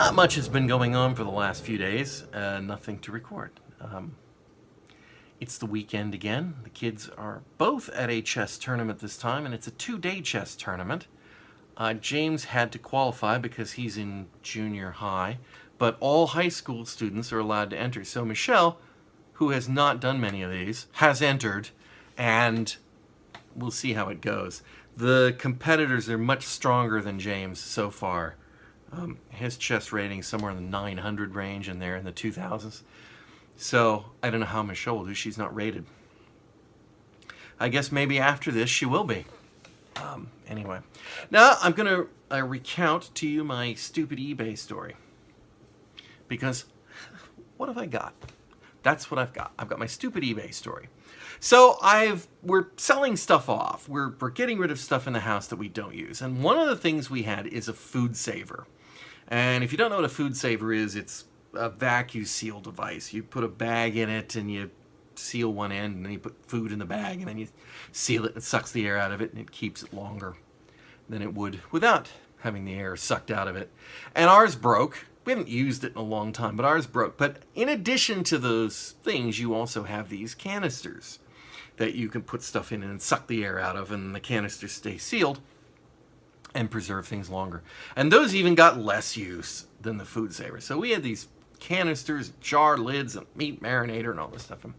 Not much has been going on for the last few days. Nothing to record. It's the weekend again. The kids are both at a chess tournament this time, and it's a 2-day chess tournament. James had to qualify because he's in junior high, but all high school students are allowed to enter. So Michelle, who has not done many of these, has entered, and we'll see how it goes. The competitors are much stronger than James so far. His chess rating is somewhere in the 900 range, and they're in the 2000s. So I don't know how Michelle will do. She's not rated. I guess maybe after this she will be. Anyway, now I'm going to recount to you my stupid eBay story. Because what have I got? That's what I've got. I've got my stupid eBay story. So we're selling stuff off. We're getting rid of stuff in the house that we don't use. And one of the things we had is a food saver. And if you don't know what a food saver is, it's a vacuum seal device. You put a bag in it and you seal one end, and then you put food in the bag, and then you seal it. It sucks the air out of it, and it keeps it longer than it would without having the air sucked out of it. And ours broke. We haven't used it in a long time, but ours broke. But in addition to those things, you also have these canisters that you can put stuff in and suck the air out of, and the canisters stay sealed and preserve things longer. And those even got less use than the food saver. So we had these canisters, jar lids, and meat marinator and all this stuff. And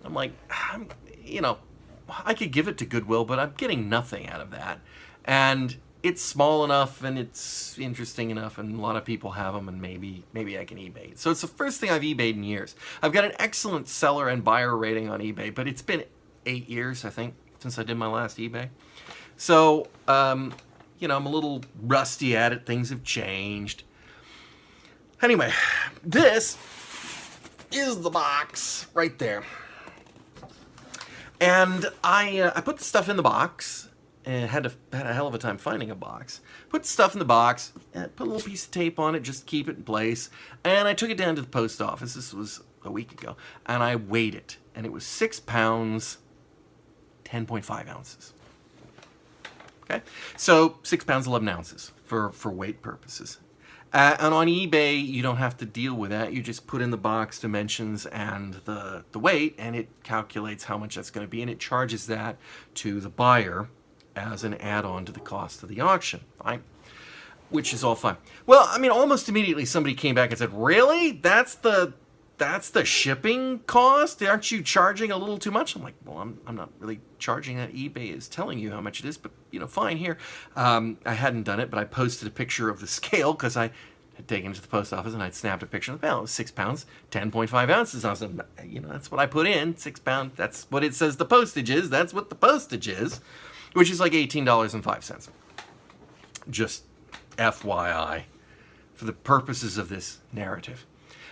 I'm like, I could give it to Goodwill, but I'm getting nothing out of that. And it's small enough, and it's interesting enough, and a lot of people have them, and maybe I can eBay it. So it's the first thing I've eBayed in years. I've got an excellent seller and buyer rating on eBay, but it's been 8 years, I think, since I did my last eBay. So, I'm a little rusty at it. Things have changed. Anyway, this is the box right there. And I put the stuff in the box, and had a hell of a time finding a box. Put the stuff in the box, and put a little piece of tape on it just to keep it in place. And I took it down to the post office. This was a week ago. And I weighed it. And it was 6 pounds, 10.5 ounces. Okay? So 6 pounds, 11 ounces for weight purposes. And on eBay, you don't have to deal with that. You just put in the box dimensions and the weight, and it calculates how much that's going to be, and it charges that to the buyer as an add-on to the cost of the auction. Fine. Which is all fine. Well, almost immediately somebody came back and said, really? That's the shipping cost? Aren't you charging a little too much? I'm like, well, I'm not really charging that. eBay is telling you how much it is, but, fine here. I hadn't done it, but I posted a picture of the scale because I had taken it to the post office, and I'd snapped a picture of the panel. It was 6 pounds, 10.5 ounces. I was like, that's what I put in, 6 pounds. That's what it says the postage is. That's what the postage is, which is like $18.05. Just FYI, for the purposes of this narrative.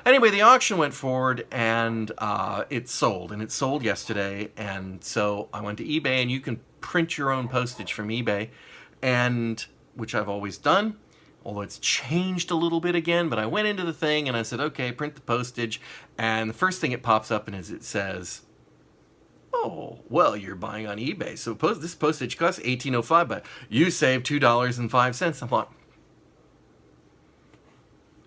Anyway, the auction went forward, and it sold. And it sold yesterday. And so I went to eBay, and you can print your own postage from eBay, and which I've always done, although it's changed a little bit again. But I went into the thing, and I said, okay, print the postage. And the first thing it pops up and it says, oh, well, you're buying on eBay. So this postage costs $18.05, but you save $2.05. I'm like,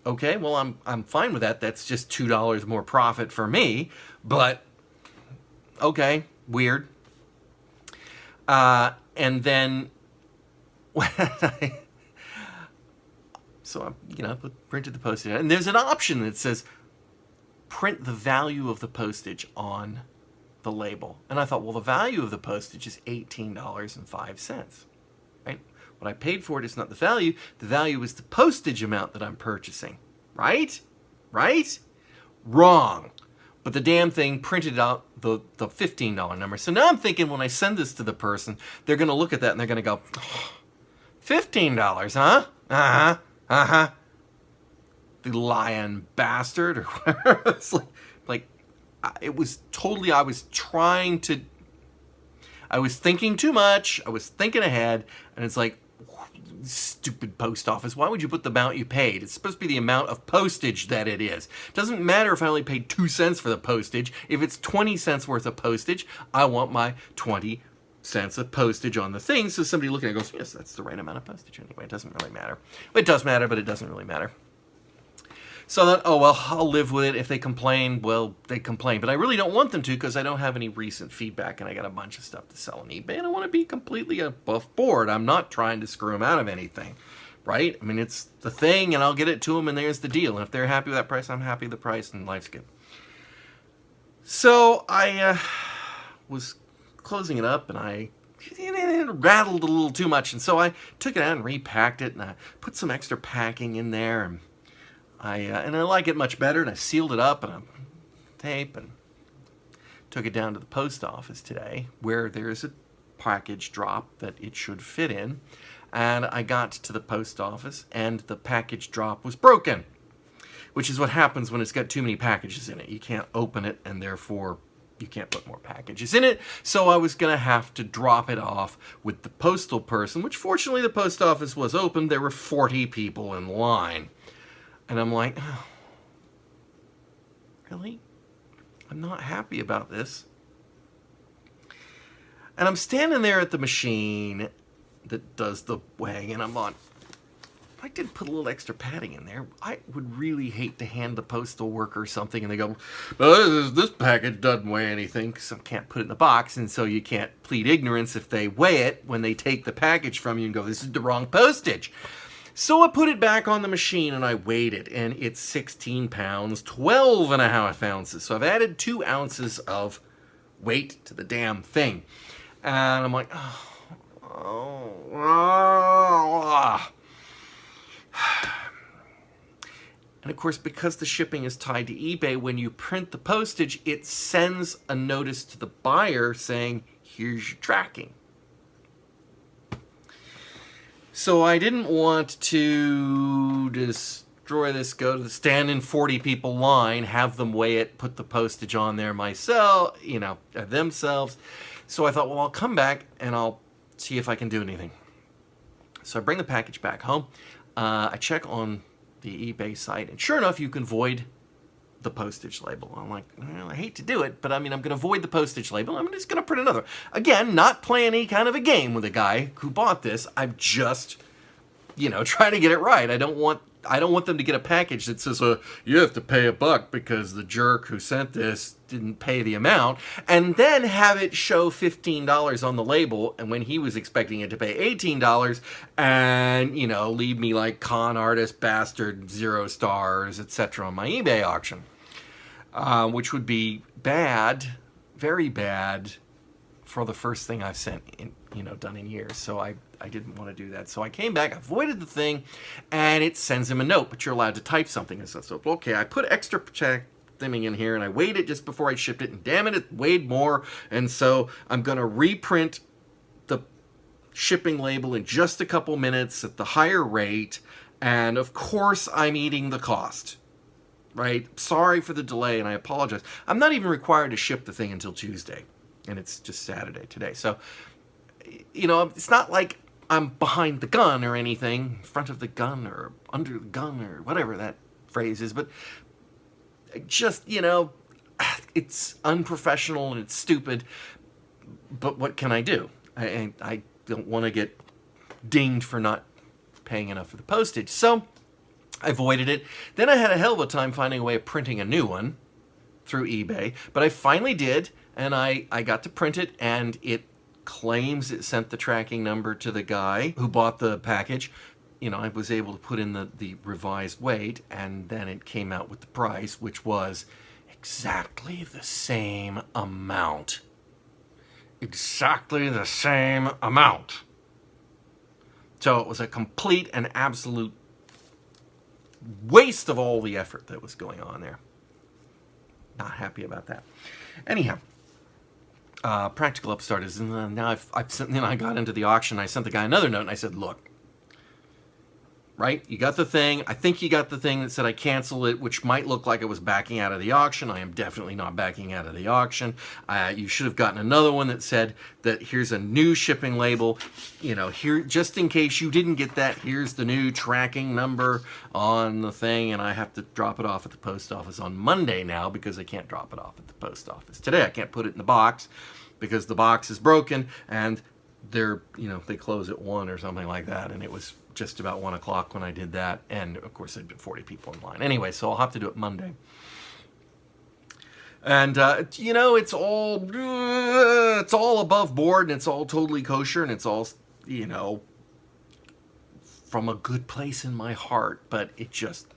okay, well, I'm fine with that. That's just $2 more profit for me. But, okay, weird. And then, so I printed the postage. And there's an option that says, print the value of the postage on the label. And I thought, well, the value of the postage is $18.05. Right? What I paid for it is not the value. The value is the postage amount that I'm purchasing. Right? Right? Wrong. But the damn thing printed out the $15 number. So now I'm thinking when I send this to the person, they're going to look at that and they're going to go, oh, $15, huh? Uh-huh. Uh-huh. The lying bastard. Or whatever. It's like, it was totally, I was thinking too much. I was thinking ahead. And it's like, stupid post office. Why would you put the amount you paid? It's supposed to be the amount of postage that it is. It doesn't matter if I only paid 2 cents for the postage. If it's 20 cents worth of postage, I want my 20 cents of postage on the thing. So somebody looking at it goes, yes, that's the right amount of postage anyway. It doesn't really matter. It does matter, but it doesn't really matter. So I thought, oh, well, I'll live with it. If they complain, well, they complain. But I really don't want them to because I don't have any recent feedback and I got a bunch of stuff to sell on eBay. And I want to be completely above board. I'm not trying to screw them out of anything, right? I mean, it's the thing and I'll get it to them and there's the deal. And if they're happy with that price, I'm happy with the price and life's good. So I was closing it up and I rattled a little too much. And so I took it out and repacked it and I put some extra packing in there and I like it much better, and I sealed it up and I tape and took it down to the post office today where there's a package drop that it should fit in. And I got to the post office and the package drop was broken, which is what happens when it's got too many packages in it. You can't open it and therefore you can't put more packages in it. So I was going to have to drop it off with the postal person, which fortunately the post office was open. There were 40 people in line. And I'm like, oh, really? I'm not happy about this. And I'm standing there at the machine that does the weighing, and I'm on. I did put a little extra padding in there. I would really hate to hand the postal worker something, and they go, well, this package doesn't weigh anything, so I can't put it in the box, and so you can't plead ignorance if they weigh it when they take the package from you and go, this is the wrong postage. So I put it back on the machine and I weighed it, and it's 16 pounds, 12 and a half ounces. So I've added 2 ounces of weight to the damn thing. And I'm like, And of course, because the shipping is tied to eBay, when you print the postage, it sends a notice to the buyer saying, here's your tracking. So I didn't want to destroy this, go to the stand in 40 people line, have them weigh it, put the postage on there myself, themselves. So I thought, well, I'll come back and I'll see if I can do anything. So I bring the package back home. I check on the eBay site, and sure enough, you can void the postage label. I'm like, well, I hate to do it, but I mean, I'm going to void the postage label. I'm just going to print another. Again, not playing any kind of a game with a guy who bought this. I'm just, trying to get it right. I don't want them to get a package that says, you have to pay $1 because the jerk who sent this didn't pay the amount, and then have it show $15 on the label, and when he was expecting it to pay $18, and, leave me like con artist, bastard, 0 stars, etc. on my eBay auction. Which would be bad, very bad, for the first thing I've sent done in years. So I didn't want to do that. So I came back, I voided the thing, and it sends him a note, but you're allowed to type something. And so okay, I put extra thing in here, and I weighed it just before I shipped it, and damn it weighed more. And so I'm going to reprint the shipping label in just a couple minutes at the higher rate. And of course, I'm eating the cost. Right? Sorry for the delay, and I apologize. I'm not even required to ship the thing until Tuesday, and it's just Saturday today. So, it's not like I'm behind the gun or anything, in front of the gun or under the gun or whatever that phrase is, but just, it's unprofessional and it's stupid, but what can I do? I don't want to get dinged for not paying enough for the postage. So I voided it. Then I had a hell of a time finding a way of printing a new one through eBay, but I finally did, and I got to print it, and it claims it sent the tracking number to the guy who bought the package. I was able to put in the revised weight, and then it came out with the price, which was exactly the same amount. Exactly the same amount. So it was a complete and absolute waste of all the effort that was going on there. Not happy about that. Anyhow, practical upstart is, and now I've sent, I got into the auction. I sent the guy another note, and I said, look, right, you got the thing. I think you got the thing that said I canceled it, which might look like it was backing out of the auction. I am definitely not backing out of the auction. You should have gotten another one that said that here's a new shipping label. Here, just in case you didn't get that, here's the new tracking number on the thing, and I have to drop it off at the post office on Monday now because I can't drop it off at the post office today. I can't put it in the box because the box is broken, and they're, they close at 1 or something like that, and it was just about 1 o'clock when I did that, and of course there'd been 40 people in line. Anyway, so I'll have to do it Monday. And you know, it's all above board, and it's all totally kosher, and it's all, you know, from a good place in my heart. But it just,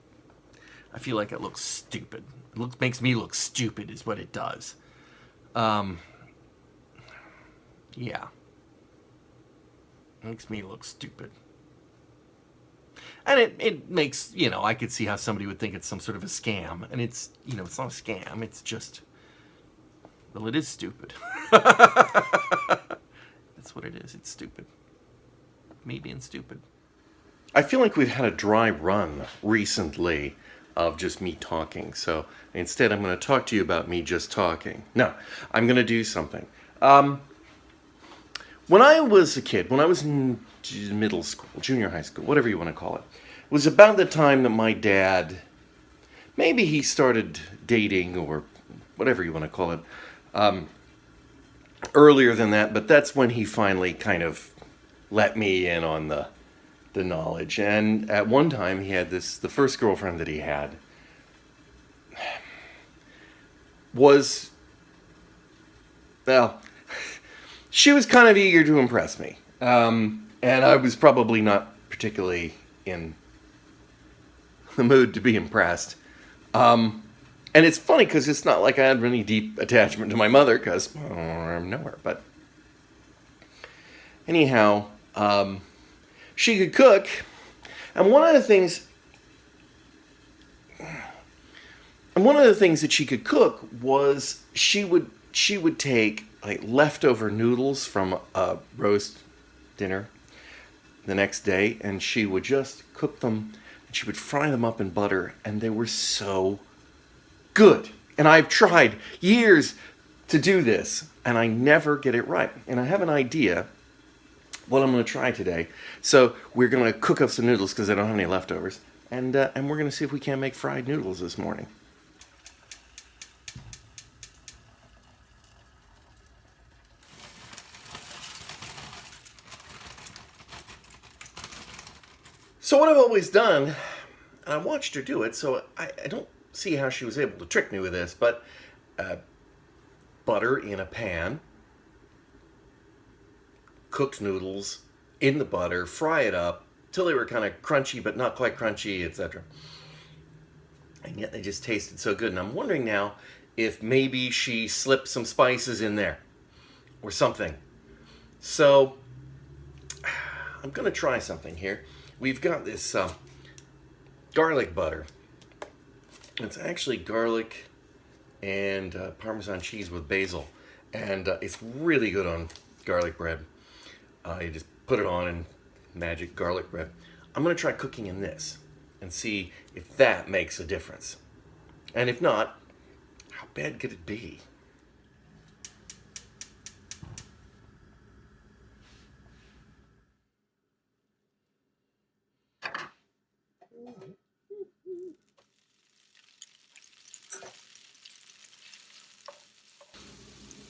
I feel like it looks stupid. It makes me look stupid, is what it does. Yeah, makes me look stupid. And it makes, you know, I could see how somebody would think it's some sort of a scam. And it's, you know, it's not a scam. It's just, well, it is stupid. That's what it is. It's stupid. Me being stupid. I feel like we've had a dry run recently of just me talking. So instead, I'm going to talk to you about me just talking. No, I'm going to do something. When I was a kid, when I was in middle school, junior high school, whatever you want to call it, was about the time that my dad, maybe he started dating or whatever you want to call it, earlier than that, but that's when he finally kind of let me in on the knowledge. And at one time he had the first girlfriend that he had was, well, she was kind of eager to impress me. And I was probably not particularly in the mood to be impressed. And it's funny because it's not like I had any deep attachment to my mother because I know her. But anyhow, she could cook. And one of the things that she could cook was she would take like leftover noodles from a roast dinner the next day, and she would just cook them, and she would fry them up in butter, and they were so good. And I've tried years to do this, and I never get it right. And I have an idea what I'm going to try today. So we're going to cook up some noodles because I don't have any leftovers, and we're going to see if we can make fried noodles this morning. So what I've always done, and I watched her do it, so I don't see how she was able to trick me with this, but butter in a pan, cooked noodles in the butter, fry it up till they were kind of crunchy but not quite crunchy, etc. And yet they just tasted so good. And I'm wondering now if maybe she slipped some spices in there or something. So I'm going to try something here. We've got this garlic butter. It's actually garlic and Parmesan cheese with basil. And it's really good on garlic bread. You just put it on and magic garlic bread. I'm going to try cooking in this and see if that makes a difference. And if not, how bad could it be?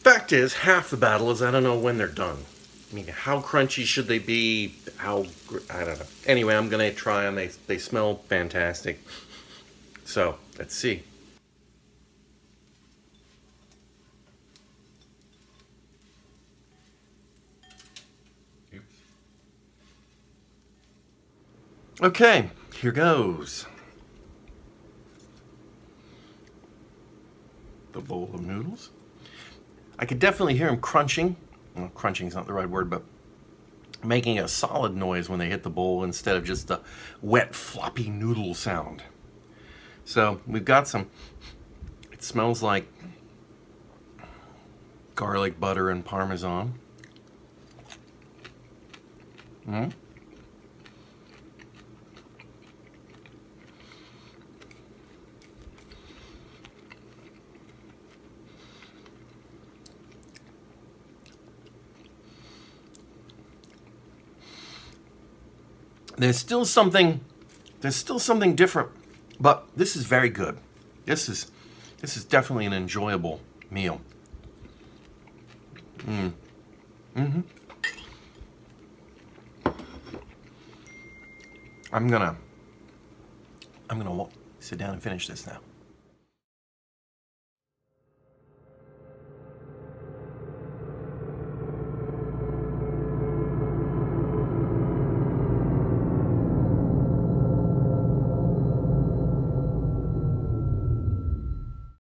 Fact is, half the battle is I don't know when they're done. I mean, how crunchy should they be? I don't know. Anyway, I'm going to try them. They smell fantastic. So, let's see. Oops. Okay, here goes. The bowl of noodles. I could definitely hear them crunching. Well, crunching is not the right word, but making a solid noise when they hit the bowl instead of just a wet, floppy noodle sound. So we've got some, it smells like garlic butter and Parmesan. There's still something different, but this is very good. This is definitely an enjoyable meal. I'm gonna sit down and finish this now.